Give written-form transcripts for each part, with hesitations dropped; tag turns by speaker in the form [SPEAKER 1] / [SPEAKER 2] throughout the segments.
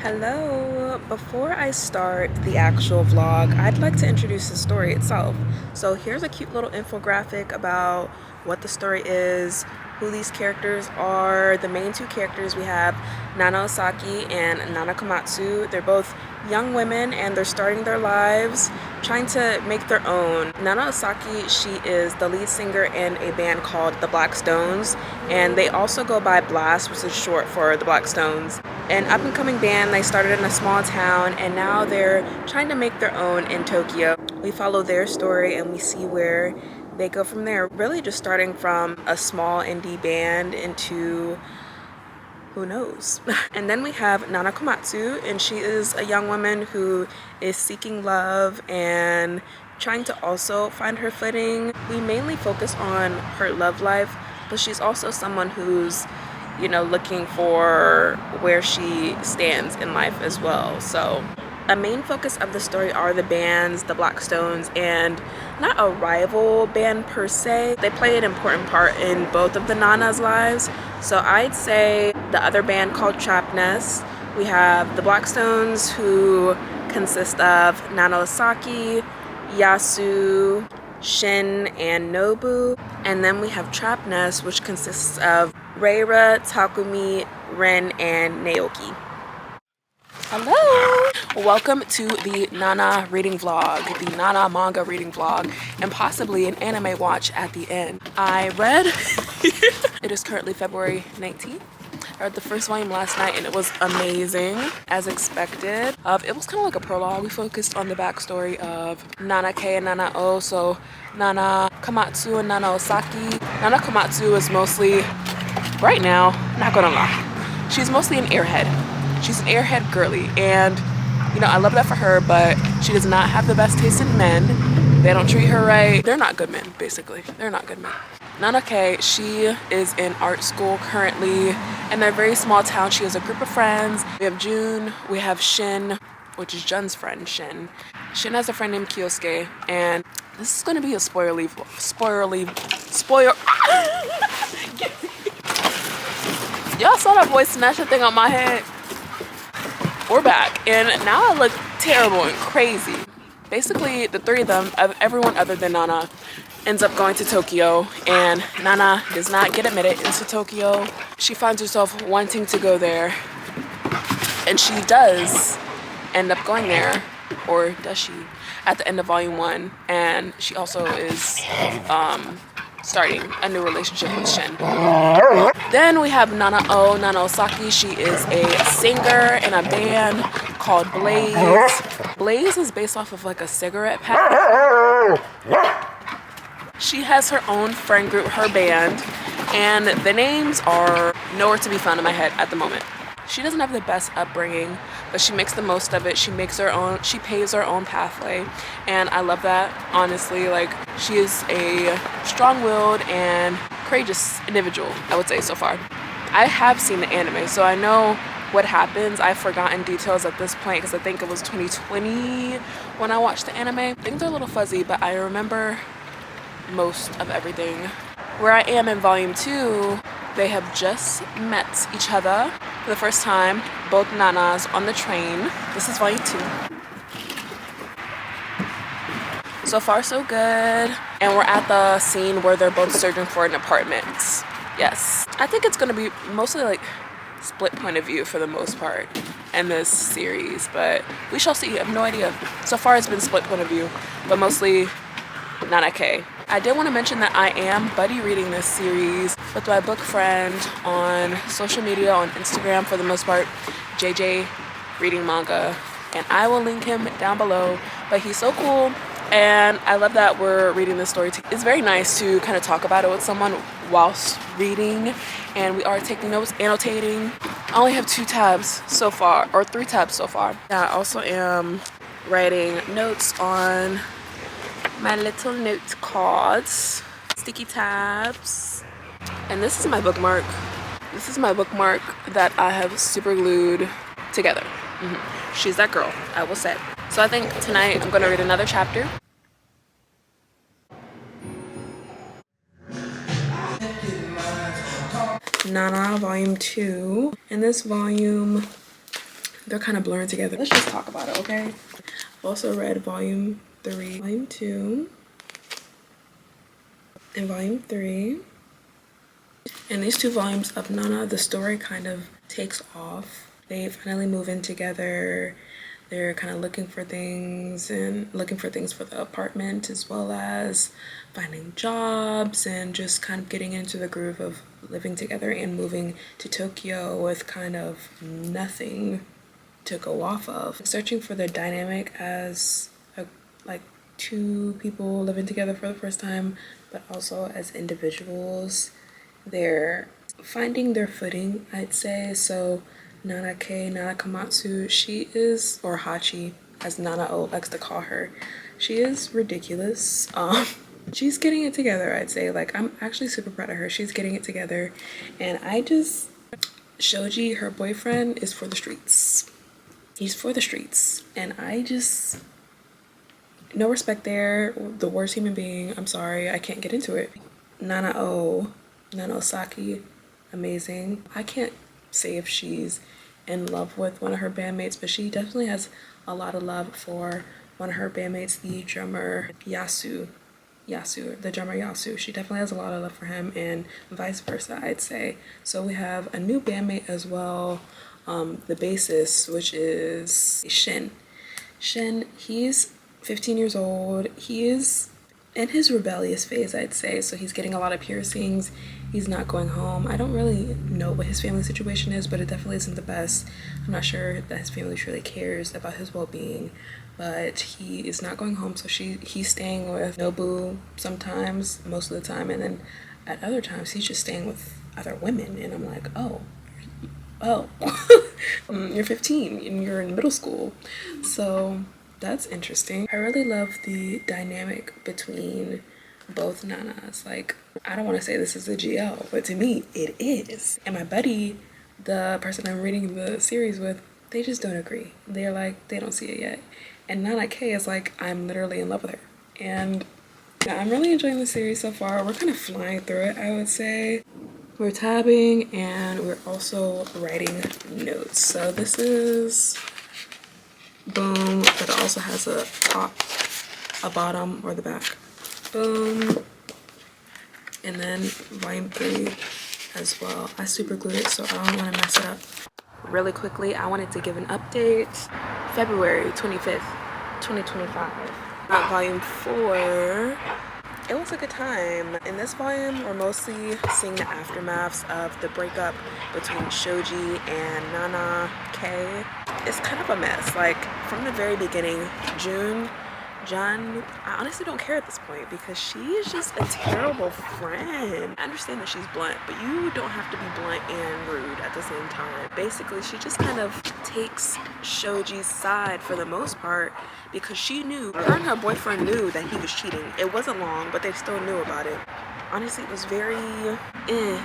[SPEAKER 1] Hello! Before I start the actual vlog, I'd like to introduce the story itself. So here's a cute little infographic about what the story is, who these characters are. The main two characters we have Nana Osaki and Nana Komatsu. They're both young women and they're starting their lives trying to make their own. Nana Osaki, she is the lead singer in a band called the Black Stones, and they also go by Blast, which is short for the Black Stones. An up-and-coming band. They started in a small town and now they're trying to make their own in Tokyo. We follow their story and we see where they go from there, really just starting from a small indie band into who knows. And then we have Nana Komatsu, and she is a young woman who is seeking love and trying to also find her footing. We mainly focus on her love life, but she's also someone who's looking for where she stands in life as well. So a main focus of the story are the bands, the Black Stones, and not a rival band per se. They play an important part in both of the Nanas' lives. So I'd say the other band called Trapnest, we have the Black Stones, who consist of Nana Osaki, Yasu, Shin, and Nobu. And then we have Trapnest, which consists of Reira, Takumi, Ren, and Naoki. Hello! Welcome to the Nana reading vlog, the Nana manga reading vlog, and possibly an anime watch at the end. I read, it is currently February 19th. I read the first volume last night and it was amazing, as expected. It was kind of like a prologue. We focused on the backstory of Nana K and Nana O, so Nana Komatsu and Nana Osaki. Nana Komatsu is mostly, right now, not gonna lie, she's mostly an airhead. She's an airhead girly, and I love that for her, but she does not have the best taste in men. They don't treat her right. They're not good men, basically. They're not good men. Nana K, she is in art school currently in a very small town. She has a group of friends. We have June, we have Shin, which is Jun's friend, Shin. Shin has a friend named Kyosuke, and this is gonna be a spoiler. Y'all saw that boy snatch the thing on my head? We're back, and now I look terrible and crazy. Basically, the three of them, everyone other than Nana, ends up going to Tokyo, and Nana does not get admitted into Tokyo. She finds herself wanting to go there, and she does end up going there, or does she, at the end of volume 1, and she also is starting a new relationship with Shin. Then we have Nana O, Nana Osaki. She is a singer in a band called Blaze. Blaze is based off of like a cigarette pack. She has her own friend group, her band, and the names are nowhere to be found in my head at the moment. She doesn't have the best upbringing, but she makes the most of it. She paves her own pathway, and I love that, honestly. Like, she is a strong-willed and courageous individual, I would say, so far. I have seen the anime, so I know what happens. I've forgotten details at this point because I think it was 2020 when I watched the anime. Things are a little fuzzy, but I remember most of everything. Where I am in volume 2, they have just met each other for the first time, both Nanas on the train. This is volume 2. So far, so good. And we're at the scene where they're both searching for an apartment. Yes. I think it's going to be mostly like split point of view for the most part in this series, but we shall see. I have no idea. So far, it's been split point of view, but mostly Nana K. I did want to mention that I am buddy reading this series with my book friend on social media, on Instagram for the most part, JJ Reading Manga, and I will link him down below. But he's so cool, and I love that we're reading this story. It's very nice to kind of talk about it with someone whilst reading, and we are taking notes, annotating. I only have 2 tabs so far, or 3 tabs so far. I also am writing notes on my little note cards, sticky tabs, and this is my bookmark. This is my bookmark that I have super glued together. She's that girl, I will say. So I think tonight I'm gonna read another chapter. Nana volume 2. In this volume, they're kind of blurring together. Let's just talk about it, okay? I've also read volume 3, volume 2, and volume 3. In these 2 volumes of Nana, the story kind of takes off. They finally move in together. They're kind of looking for things for the apartment, as well as finding jobs and just kind of getting into the groove of living together and moving to Tokyo with kind of nothing to go off of. Searching for the dynamic as like 2 people living together for the first time, but also as individuals. They're finding their footing, I'd say. So Nana Kamatsu, she is, or Hachi, as Nana-o likes to call her, she is ridiculous. She's getting it together, I'd say. Like, I'm actually super proud of her. She's getting it together. And Shoji, her boyfriend, is for the streets. He's for the streets. And no respect there. The worst human being. I'm sorry, I can't get into it. Nana Saki, amazing. I can't say if she's in love with one of her bandmates, but she definitely has a lot of love for one of her bandmates, the drummer Yasu. She definitely has a lot of love for him, and vice versa, I'd say. So we have a new bandmate as well, the bassist, which is Shin. He's 15 years old. He is in his rebellious phase, I'd say. So he's getting a lot of piercings. He's not going home. I don't really know what his family situation is, but it definitely isn't the best. I'm not sure that his family truly cares about his well-being, but he is not going home. So he's staying with Nobu sometimes, most of the time, and then at other times he's just staying with other women. And I'm like, oh, you're 15 and you're in middle school. So that's interesting. I really love the dynamic between both Nanas. Like, I don't want to say this is a GL, but to me it is. And my buddy, the person I'm reading the series with, they just don't agree. They're like, they don't see it yet. And Nana K is like, I'm literally in love with her. And yeah, I'm really enjoying the series so far. We're kind of flying through it, I would say. We're tabbing and we're also writing notes. So this is boom, but it also has a top, a bottom, or the back. Boom. And then volume 3 as well. I super glued it, so I don't want to mess it up. Really quickly, I wanted to give an update. February 25th, 2025. Volume 4. It was a good time. In this volume, we're mostly seeing the aftermaths of the breakup between Shoji and Nana K. It's kind of a mess. Like, from the very beginning, Jun, I honestly don't care at this point because she is just a terrible friend. I understand that she's blunt, but you don't have to be blunt and rude at the same time. Basically, she just kind of takes Shoji's side for the most part because her and her boyfriend knew that he was cheating. It wasn't long, but they still knew about it. Honestly, it was very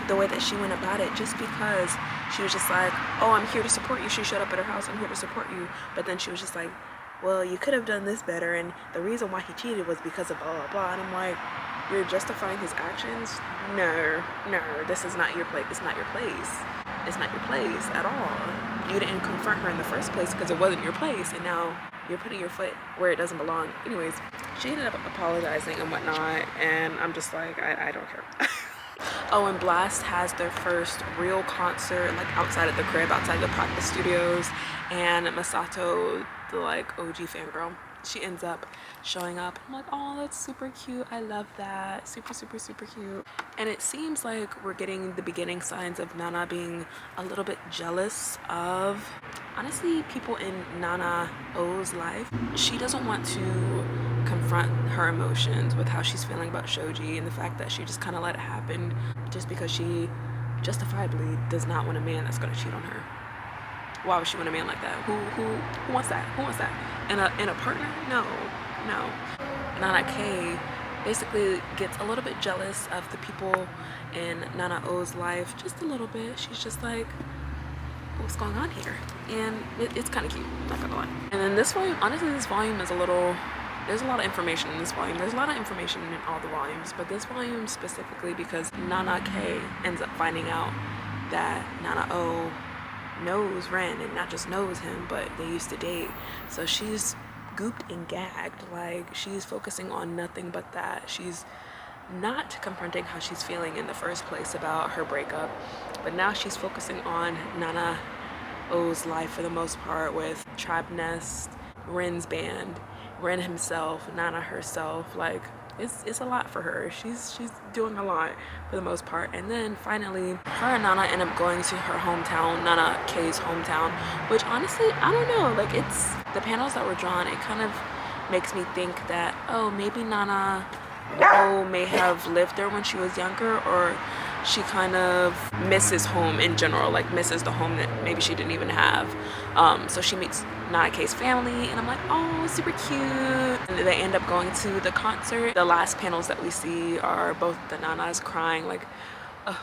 [SPEAKER 1] the way that she went about it, just because she was just like, oh, I'm here to support you. She showed up at her house, I'm here to support you. But then she was just like, well, you could have done this better, and the reason why he cheated was because of blah, blah, blah. And I'm like, you're justifying his actions? No, this is not your place. It's not your place. It's not your place at all. You didn't confront her in the first place because it wasn't your place, and now you're putting your foot where it doesn't belong. Anyways, she ended up apologizing and whatnot, and I'm just like, I don't care. Oh, and Blast has their first real concert, like outside of the crib, outside the practice studios, and Masato, the like OG fangirl, she ends up showing up. I'm like, oh, that's super cute. I love that. Super, super, super cute. And it seems like we're getting the beginning signs of Nana being a little bit jealous of, honestly, people in Nana-o's life. She doesn't want to confront her emotions with how she's feeling about Shoji, and the fact that she just kind of let it happen just because she justifiably does not want a man that's going to cheat on her. Why would she want a man like that? Who wants that? Who wants that? And a partner? No. Nana K basically gets a little bit jealous of the people in Nana-o's life, just a little bit. She's just like, what's going on here? And it's kind of cute, not gonna lie. And then this volume, honestly, this volume is there's a lot of information in this volume. There's a lot of information in all the volumes, but this volume specifically because Nana K ends up finding out that Nana-o knows Ren, and not just knows him, but they used to date. So she's gooped and gagged. Like, she's focusing on nothing but that. She's not confronting how she's feeling in the first place about her breakup, but now she's focusing on Nana O's life for the most part, with Tribe Nest, Ren's band, Ren himself, Nana herself. Like, it's a lot for her. She's doing a lot for the most part. And then finally, her and Nana end up going to her hometown, Nana K's hometown, which honestly, I don't know. Like, it's the panels that were drawn, it kind of makes me think that, oh, maybe Nana O may have lived there when she was younger, or she kind of misses home in general, like misses the home that maybe she didn't even have. So she meets Nana K's family, and I'm like, oh, super cute. And they end up going to the concert. The last panels that we see are both the Nanas crying. Like, oh,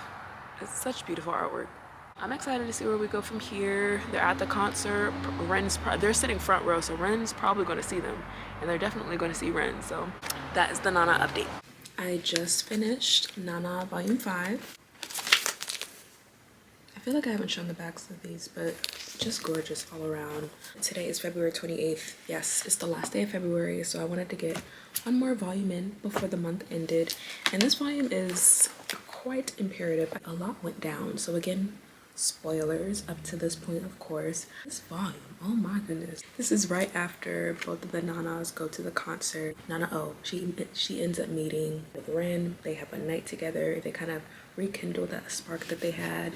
[SPEAKER 1] it's such beautiful artwork. I'm excited to see where we go from here. They're at the concert. They're sitting front row, so Ren's probably going to see them, and they're definitely going to see Ren. So that is the Nana update. I just finished Nana Volume 5. I feel like I haven't shown the backs of these, but just gorgeous all around. Today is February 28th. Yes, it's the last day of February, so I wanted to get one more volume in before the month ended. And this volume is quite imperative. A lot went down, so again, spoilers up to this point, of course. This volume, oh my goodness. This is right after both of the Nanas go to the concert. Nana O, she ends up meeting with Ren. They have a night together. They kind of rekindle that spark that they had,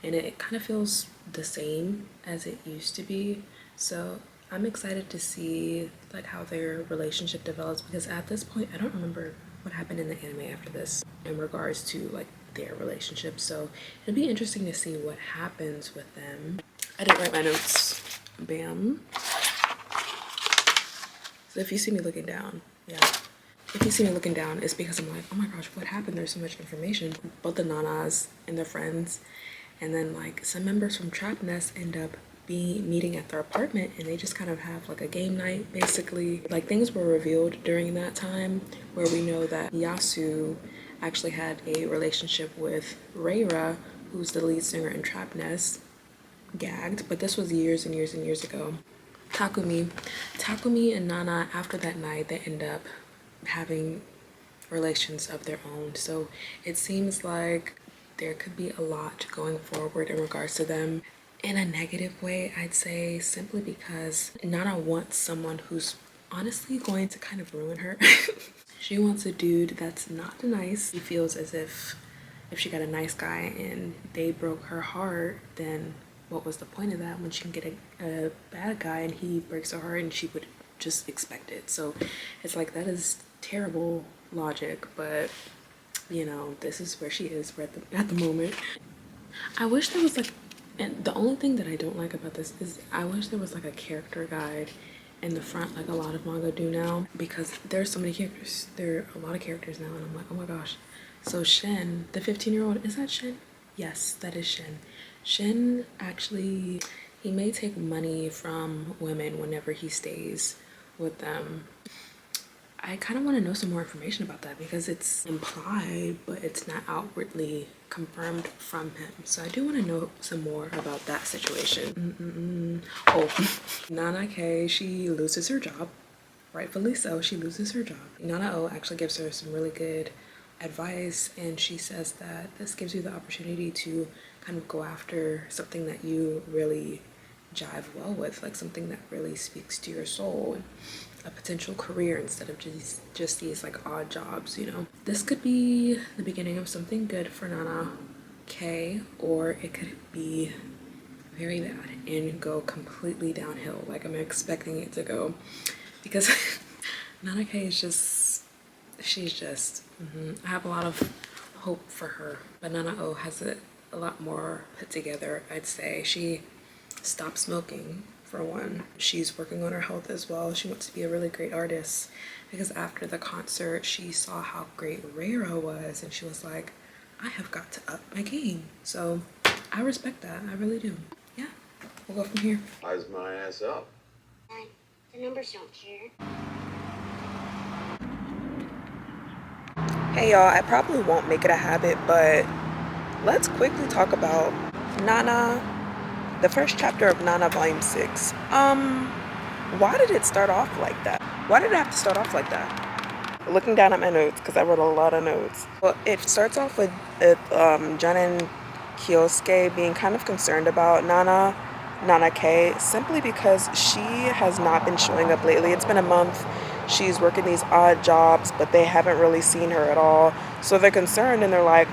[SPEAKER 1] and it kind of feels the same as it used to be. So I'm excited to see like how their relationship develops, because at this point I don't remember what happened in the anime after this in regards to like their relationship. So it'll be interesting to see what happens with them. I didn't write my notes. Bam. So if you see me looking down, yeah. If you see me looking down, it's because I'm like, oh my gosh, what happened? There's so much information. Both the Nanas and their friends, and then like some members from Trap Nest end up meeting at their apartment, and they just kind of have like a game night basically. Like, things were revealed during that time where we know that Yasu actually had a relationship with Reira, who's the lead singer in Trap Nest. Gagged, but this was years and years and years ago. Takumi and Nana, after that night, they end up having relations of their own. So it seems like there could be a lot going forward in regards to them. In a negative way, I'd say, simply because Nana wants someone who's honestly going to kind of ruin her. She wants a dude that's not nice. She feels as if she got a nice guy and they broke her heart, then what was the point of that when she can get a bad guy and he breaks her heart, and she would just expect it. So it's like, that is terrible logic, but you know, this is where she is at the moment. I wish there was like, and the only thing that I don't like about this is I wish there was like a character guide in the front, like a lot of manga do now, because there's so many characters. There are a lot of characters now, and I'm like, oh my gosh. So Shen, the 15-year-old, is that Shen? Yes, that is Shen. Shen actually, he may take money from women whenever he stays with them. I kind of want to know some more information about that, because it's implied, but it's not outwardly confirmed from him. So I do want to know some more about that situation. Oh, Nana K, she loses her job. Rightfully so, she loses her job. Nana O actually gives her some really good advice, and she says that this gives you the opportunity to kind of go after something that you really jive well with, like something that really speaks to your soul, a potential career instead of just these like odd jobs, you know. This could be the beginning of something good for Nana K, or it could be very bad and go completely downhill, like I'm expecting it to go, because Nana K is just, she's just, I have a lot of hope for her. But Nana O has it a lot more put together, I'd say. She stopped smoking, for one. She's working on her health as well. She wants to be a really great artist, because after the concert she saw how great Reira was, and she was like, I have got to up my game. So I respect that, I really do. Yeah, we'll go from here.
[SPEAKER 2] Why's my ass up?
[SPEAKER 3] The numbers don't care.
[SPEAKER 1] Hey y'all, I probably won't make it a habit, but let's quickly talk about Nana The first chapter of Nana Volume 6. Why did it start off like that? Why did it have to start off like that? Looking down at my notes, because I wrote a lot of notes. Well, it starts off with Jun and Kyosuke being kind of concerned about Nana K, simply because she has not been showing up lately. It's been a month. She's working these odd jobs, but they haven't really seen her at all. So they're concerned and they're like,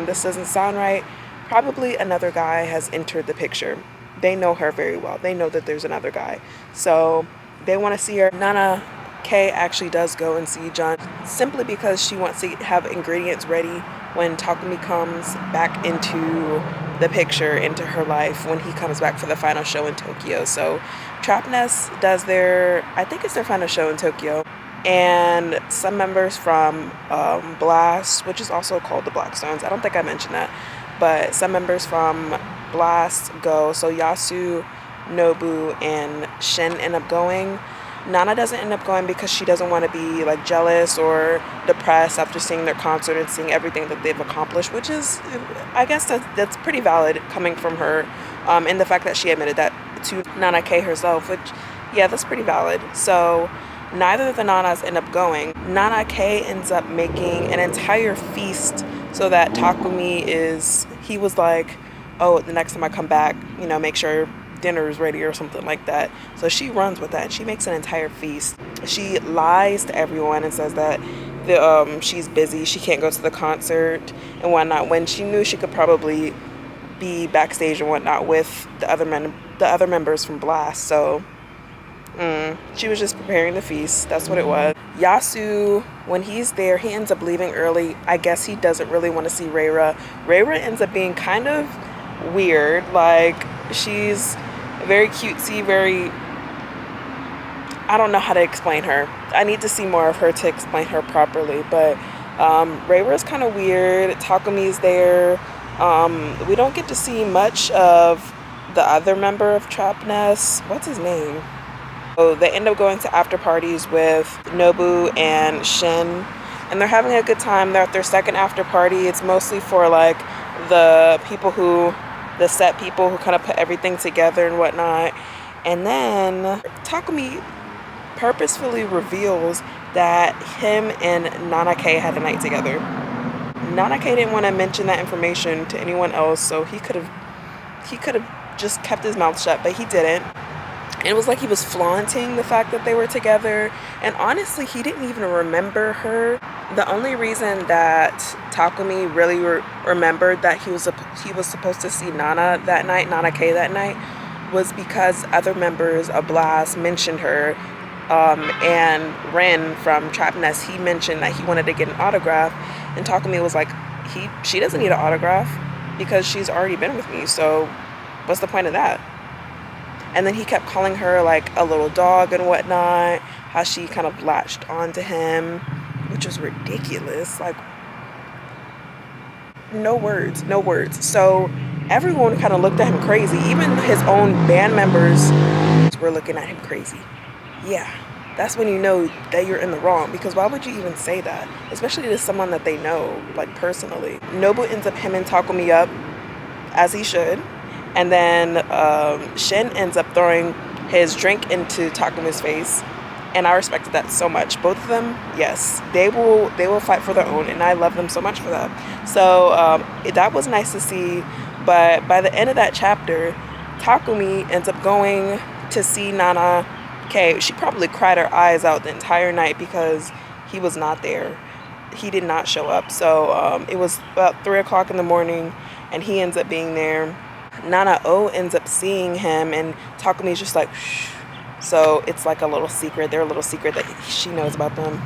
[SPEAKER 1] this doesn't sound right. Probably another guy has entered the picture. They know her very well. They know that there's another guy. So they want to see her. Nana K actually does go and see Jun simply because she wants to have ingredients ready when Takumi comes back into the picture, into her life, when he comes back for the final show in Tokyo. So Trap Nest does I think it's their final show in Tokyo. And some members from Blast, which is also called the Blackstones. I don't think I mentioned that. But some members from Blast go. So Yasu, Nobu, and Shin end up going. Nana doesn't end up going because she doesn't want to be like jealous or depressed after seeing their concert and seeing everything that they've accomplished, which is, I guess that's pretty valid coming from her, and the fact that she admitted that to Nana K herself, which, yeah, that's pretty valid. So neither of the Nanas end up going. Nana K ends up making an entire feast so that Takumi he was like, oh, the next time I come back, make sure dinner is ready or something like that. So she runs with that. She makes an entire feast. She lies to everyone and says that she's busy, she can't go to the concert and whatnot, when she knew she could probably be backstage and whatnot with the other members from Blast. So she was just preparing the feast. That's what it was. Yasu, when he's there, he ends up leaving early. I guess he doesn't really want to see Reira. Reira ends up being kind of weird. Like, she's very cutesy, I don't know how to explain her. I need to see more of her to explain her properly. But Reira's kind of weird. Takumi's there. We don't get to see much of the other member of Trap Nest. What's his name? So they end up going to after parties with Nobu and Shin, and they're having a good time. They're at their second after party. It's mostly for like the set people who kind of put everything together and whatnot. And then Takumi purposefully reveals that him and Nana K had a night together. Nana K didn't want to mention that information to anyone else, so he could have just kept his mouth shut, but he didn't. It was like he was flaunting the fact that they were together, and honestly, he didn't even remember her. The only reason that Takumi really remembered that he was supposed to see Nana K that night, was because other members of Blast mentioned her, and Ren from Trap Nest, he mentioned that he wanted to get an autograph, and Takumi was like, she doesn't need an autograph because she's already been with me, so what's the point of that? And then he kept calling her like a little dog and whatnot, how she kind of latched onto him, which was ridiculous. Like, no words. So everyone kind of looked at him crazy. Even his own band members were looking at him crazy. Yeah, that's when you know that you're in the wrong, because why would you even say that? Especially to someone that they know, like, personally. Nobu ends up hemming Takumi up, as he should. And then Shin ends up throwing his drink into Takumi's face, and I respected that so much. Both of them, yes, they will fight for their own, and I love them so much for that. So that was nice to see. But by the end of that chapter, Takumi ends up going to see Nana K. She probably cried her eyes out the entire night because he was not there. He did not show up. So it was about 3 o'clock in the morning, and he ends up being there. Nana O ends up seeing him, and Takumi's just like, shh. So it's like a little secret. They're a little secret that she knows about them.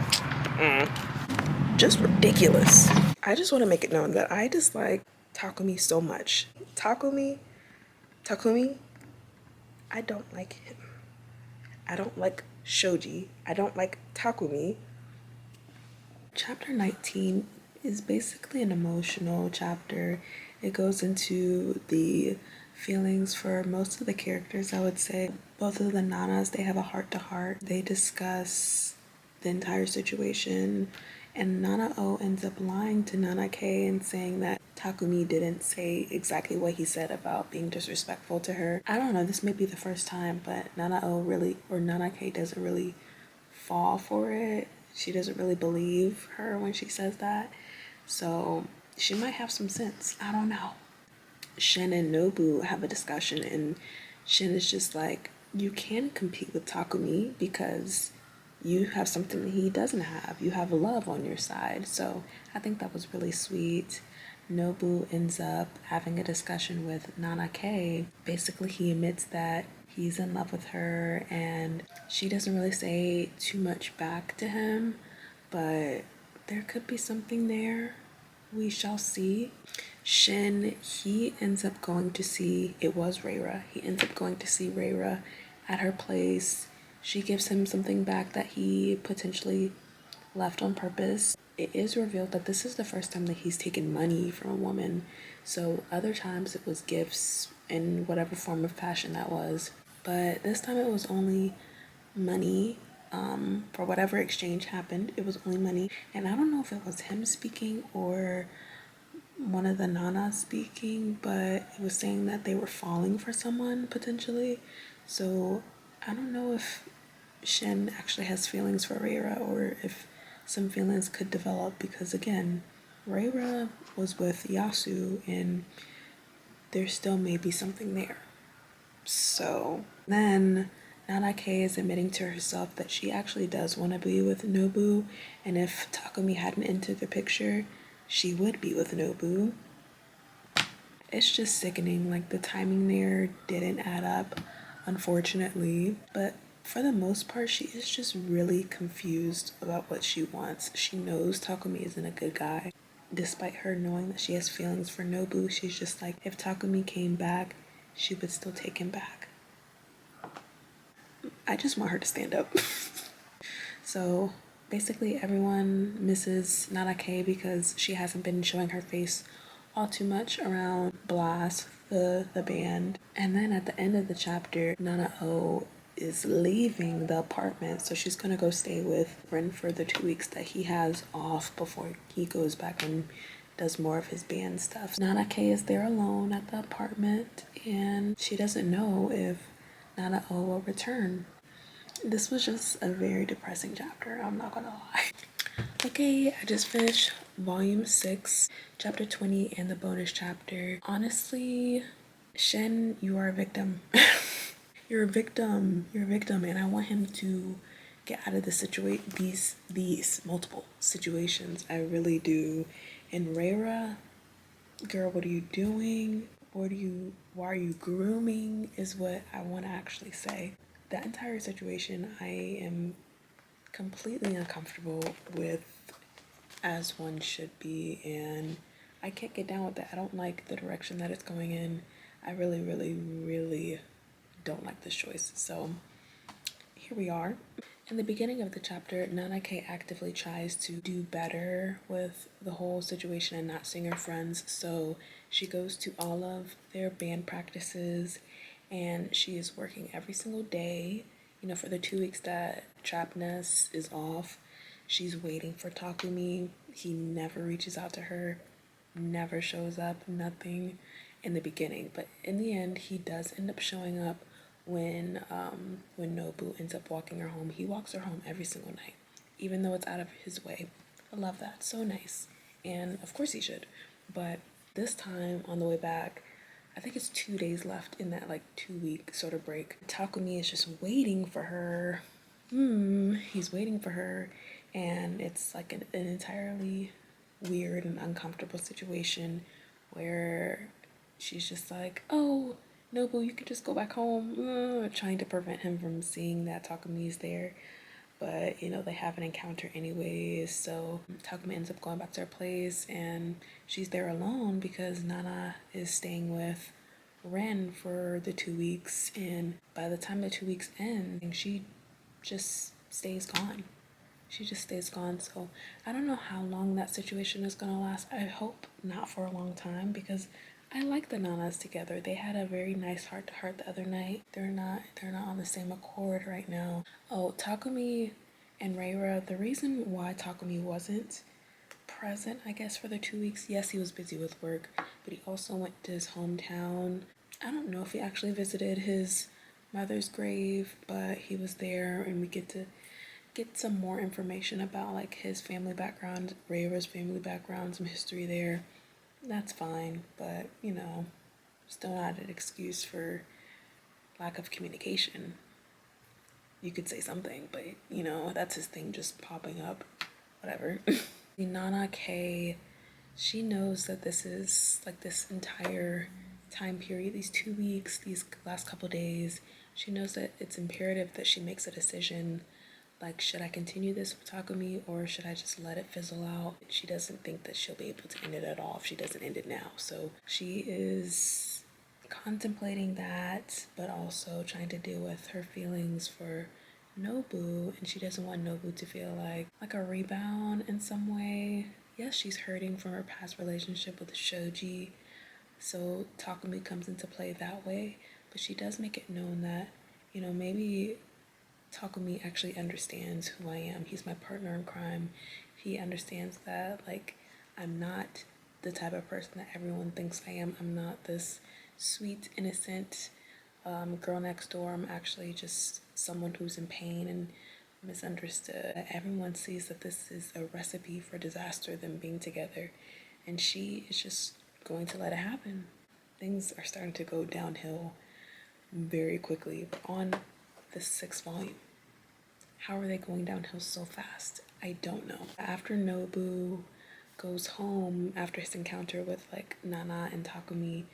[SPEAKER 1] Just ridiculous. I just want to make it known that I dislike Takumi so much. Takumi, I don't like him. I don't like Shoji. I don't like Takumi. Chapter 19 is basically an emotional chapter. It goes into the feelings for most of the characters, I would say. Both of the Nanas, they have a heart-to-heart. They discuss the entire situation, and Nana O ends up lying to Nana K and saying that Takumi didn't say exactly what he said about being disrespectful to her. I don't know, this may be the first time, but Nanao really, or Nanake doesn't really fall for it. She doesn't really believe her when she says that. So she might have some sense. I don't know. Shin and Nobu have a discussion, and Shin is just like, you can compete with Takumi because you have something that he doesn't have. You have love on your side. So I think that was really sweet. Nobu ends up having a discussion with Nanake. Basically, he admits that he's in love with her, and she doesn't really say too much back to him, but there could be something there. We shall see. Shin, he ends up going to see, it was Reira. He ends up going to see Reira at her place. She gives him something back that he potentially left on purpose. It is revealed that this is the first time that he's taken money from a woman. So other times it was gifts in whatever form of fashion that was. But this time it was only money. For whatever exchange happened, it was only money. And I don't know if it was him speaking or one of the nanas speaking, but it was saying that they were falling for someone potentially. So I don't know if Shin actually has feelings for Reira or if some feelings could develop, because again, Reira was with Yasu and there still may be something there. So then Nanake is admitting to herself that she actually does want to be with Nobu, and if Takumi hadn't entered the picture, she would be with Nobu. It's just sickening, like the timing there didn't add up, unfortunately. But for the most part, she is just really confused about what she wants. She knows Takumi isn't a good guy. Despite her knowing that she has feelings for Nobu, she's just like, if Takumi came back, she would still take him back. I just want her to stand up. So basically everyone misses Nanake because she hasn't been showing her face all too much around Blast, the band. And then at the end of the chapter, Nanao is leaving the apartment, so she's gonna go stay with Ren for the 2 weeks that he has off before he goes back and does more of his band stuff. Nanake is there alone at the apartment, and she doesn't know if Nanao will return. This was just a very depressing chapter, I'm not gonna lie. Okay, I just finished volume 6, chapter 20, and the bonus chapter. Honestly, Shen, you are a victim. You're a victim. You're a victim, and I want him to get out of the these multiple situations. I really do. And Reira, girl, what are you doing? Why are you grooming is what I want to actually say. That entire situation I am completely uncomfortable with, as one should be, and I can't get down with that. I don't like the direction that it's going in. I really, really, really don't like this choice. So here we are. In the beginning of the chapter, Nanake actively tries to do better with the whole situation and not seeing her friends. So she goes to all of their band practices and she is working every single day. You know, for the 2 weeks that Trapness is off, she's waiting for Takumi. He never reaches out to her, never shows up, nothing in the beginning. But in the end, he does end up showing up when Nobu ends up walking her home. He walks her home every single night, even though it's out of his way. I love that. So nice. And of course he should. But this time on the way back, I think it's 2 days left in that like 2 week sort of break. Takumi is just waiting for her. He's waiting for her, and it's like an entirely weird and uncomfortable situation where she's just like, oh, Nobu, you can just go back home, trying to prevent him from seeing that Takumi is there. But, you know, they have an encounter anyways, so Takumi ends up going back to her place, and she's there alone because Nana is staying with Ren for the 2 weeks, and by the time the 2 weeks end, she just stays gone. She just stays gone. So I don't know how long that situation is gonna last. I hope not for a long time because I like the Nanas together. They had a very nice heart to heart the other night. They're not on the same accord right now. Oh, Takumi and Reira, the reason why Takumi wasn't present, I guess, for the 2 weeks. Yes, he was busy with work, but he also went to his hometown. I don't know if he actually visited his mother's grave, but he was there, and we get to get some more information about like his family background, Rayra's family background, some history there. That's fine, but you know, still not an excuse for lack of communication. You could say something, but you know, that's his thing, just popping up, whatever. Nana K, she knows that this is like this entire time period, these 2 weeks, these last couple days, she knows that it's imperative that she makes a decision. Like, should I continue this with Takumi or should I just let it fizzle out? She doesn't think that she'll be able to end it at all if she doesn't end it now. So she is contemplating that, but also trying to deal with her feelings for Nobu, and she doesn't want Nobu to feel like a rebound in some way. Yes, she's hurting from her past relationship with Shoji, so Takumi comes into play that way, but she does make it known that, you know, maybe Takumi actually understands who I am. He's my partner in crime. He understands that, like, I'm not the type of person that everyone thinks I am. I'm not this sweet, innocent girl next door. I'm actually just someone who's in pain and misunderstood. Everyone sees that this is a recipe for disaster, them being together, and she is just going to let it happen. Things are starting to go downhill very quickly on the 6th volume. How are they going downhill so fast? I don't know. After Nobu goes home after his encounter with like Nana and Takumi,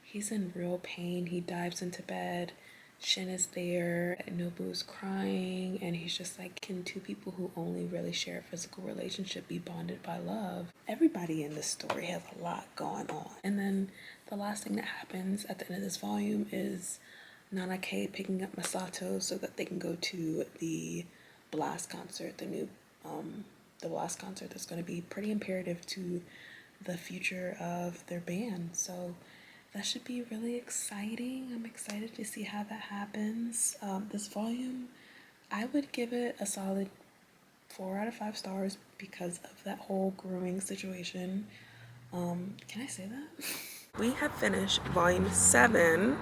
[SPEAKER 1] he's in real pain. He dives into bed. Shin is there. Nobu's crying, and he's just like, can two people who only really share a physical relationship be bonded by love? Everybody in this story has a lot going on. And then the last thing that happens at the end of this volume is Nana K picking up Masato so that they can go to the Blast concert, the Blast concert that's going to be pretty imperative to the future of their band. So that should be really exciting. I'm excited to see how that happens. This volume, I would give it a solid 4 out of 5 stars because of that whole grooming situation. Can I say that? We have finished volume 7,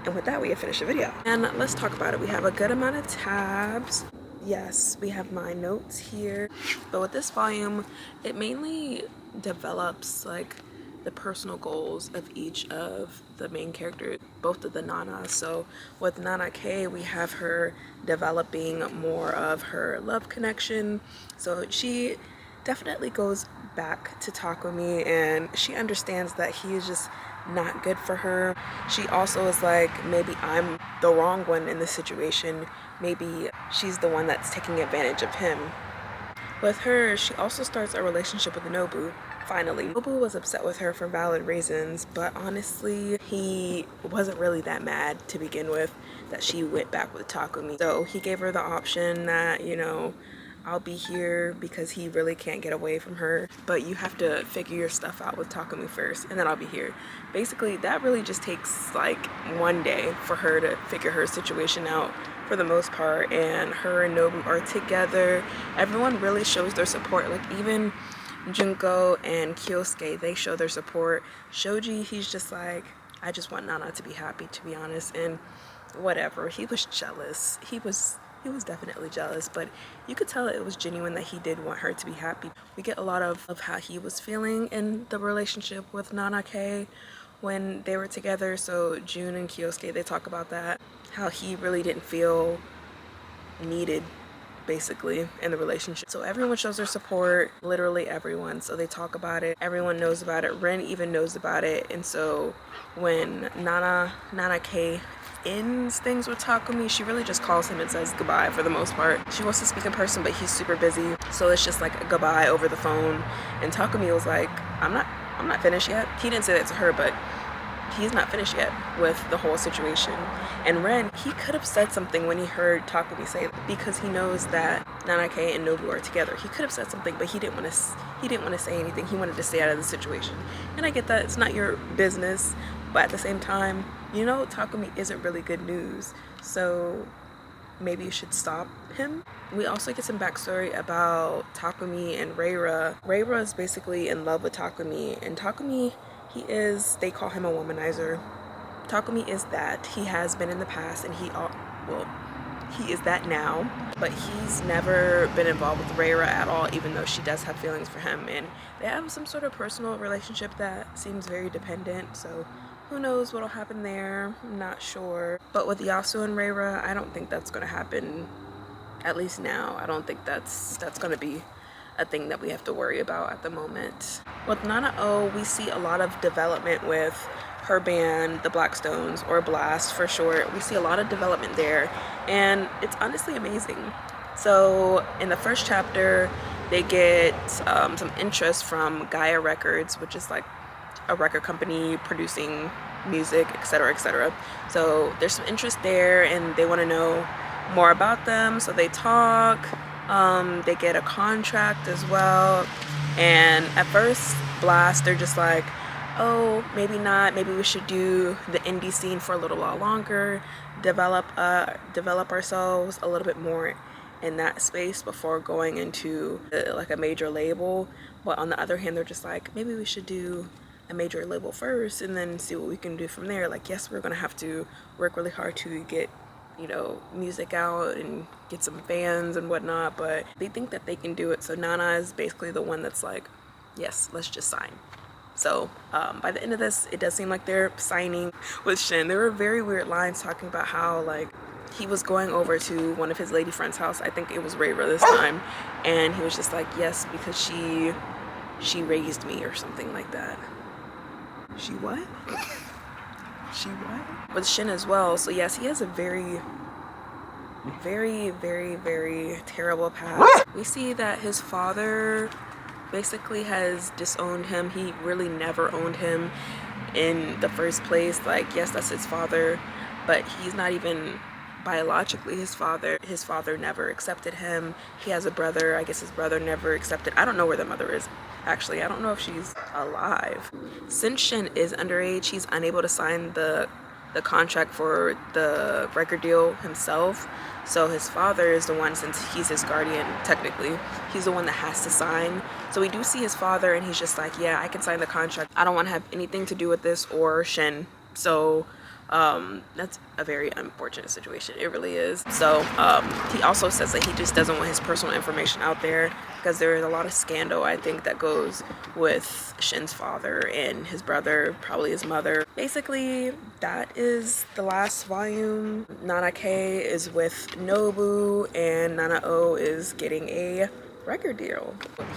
[SPEAKER 1] and with that we have finished the video. And let's talk about it. We have a good amount of tabs. Yes, we have my notes here. But with this volume, it mainly develops like the personal goals of each of the main characters, both of the Nanas. So with Nana K, we have her developing more of her love connection. So she definitely goes back to Takumi, and she understands that he is just not good for her. She also is like, maybe I'm the wrong one in this situation. Maybe she's the one that's taking advantage of him. With her, she also starts a relationship with Nobu. Finally, Nobu was upset with her for valid reasons, but honestly, he wasn't really that mad to begin with that she went back with Takumi. So he gave her the option that, you know, I'll be here because he really can't get away from her, but you have to figure your stuff out with Takumi first, and then I'll be here. Basically, that really just takes like one day for her to figure her situation out for the most part, and her and Nobu are together. Everyone really shows their support, like even Junko and Kyosuke, they show their support. Shoji, he's just like, I just want Nana to be happy, to be honest, and whatever. He was jealous. He was definitely jealous, but you could tell it was genuine that he did want her to be happy. We get a lot of how he was feeling in the relationship with Nana K when they were together. So Jun and Kyosuke, they talk about that, how he really didn't feel needed basically in the relationship. So everyone shows their support, literally everyone. So they talk about it, everyone knows about it, Ren even knows about it. And so when Nana K ends things with Takumi, she really just calls him and says goodbye for the most part. She wants to speak in person, but he's super busy, so it's just like a goodbye over the phone. And Takumi was like, I'm not finished yet. He didn't say that to her, but he's not finished yet with the whole situation. And Ren, he could have said something when he heard Takumi say it, because he knows that Nanake and Nobu are together. He could have said something, but he didn't want to say anything. He wanted to stay out of the situation. And I get that, it's not your business, but at the same time, you know, Takumi isn't really good news. So maybe you should stop him. We also get some backstory about Takumi and Reira. Reira is basically in love with Takumi, and Takumi, they call him a womanizer. Takumi is that. He has been in the past, and he is that now, but he's never been involved with Reira at all, even though she does have feelings for him, and they have some sort of personal relationship that seems very dependent, so who knows what'll happen there. I'm not sure. But with Yasu and Reira, I don't think that's going to happen, at least now. I don't think that's going to be a thing that we have to worry about at the moment. With Nanao, we see a lot of development with her band, the Blackstones, or Blast for short. We see a lot of development there, and it's honestly amazing. So in the first chapter, they get some interest from Gaia Records, which is like a record company producing music, etc., etc. So there's some interest there, and they want to know more about them, so they talk. They get a contract as well, and at first Blast, they're just like, oh, maybe not, maybe we should do the indie scene for a little while longer, develop ourselves a little bit more in that space before going into like a major label. But on the other hand, they're just like, maybe we should do a major label first and then see what we can do from there. Like, yes, we're gonna have to work really hard to get, you know, music out and get some fans and whatnot, but they think that they can do it. So Nana is basically the one that's like, yes, let's just sign. So by the end of this, it does seem like they're signing with Shin. There were very weird lines talking about how, like, he was going over to one of his lady friend's house, I think it was Reira this time, and he was just like, yes, because she raised me or something like that. She what? She what? With Shin as well. So yes, he has a very, very, very, very terrible past. We see that his father basically has disowned him. He really never owned him in the first place. Like, yes, that's his father, but he's not even biologically his father. His father never accepted him. He has a brother. I guess his brother never accepted. I don't know where the mother is. Actually, I don't know if she's alive. Since Shin is underage, he's unable to sign the contract for the record deal himself. So his father is the one, since he's his guardian, technically, he's the one that has to sign. So we do see his father, and he's just like, yeah, I can sign the contract. I don't want to have anything to do with this or Shin. So that's a very unfortunate situation. It really is. So he also says that he just doesn't want his personal information out there, because there is a lot of scandal, I think, that goes with Shin's father and his brother, probably his mother. Basically, that is the last volume. Nanake is with Nobu, and Nanao is getting a record deal.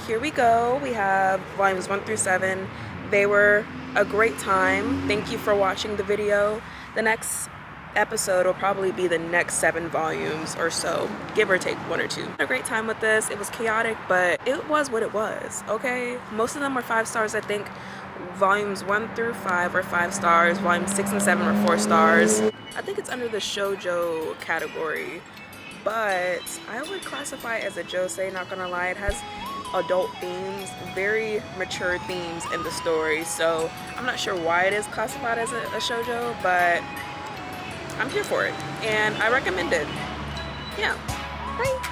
[SPEAKER 1] Here we go. We have volumes 1 through 7. They were a great time. Thank you for watching the video. The next episode will probably be the next 7 volumes or so, give or take 1 or 2. A great time with this. It was chaotic, but it was what it was, okay? Most of them were 5 stars, I think. Volumes 1 through 5 are 5 stars. Volumes 6 and 7 are 4 stars. I think it's under the shoujo category, but I would classify it as a josei, not gonna lie. It has adult themes, very mature themes in the story, so I'm not sure why it is classified as a shoujo, but I'm here for it, and I recommend it. Yeah, bye.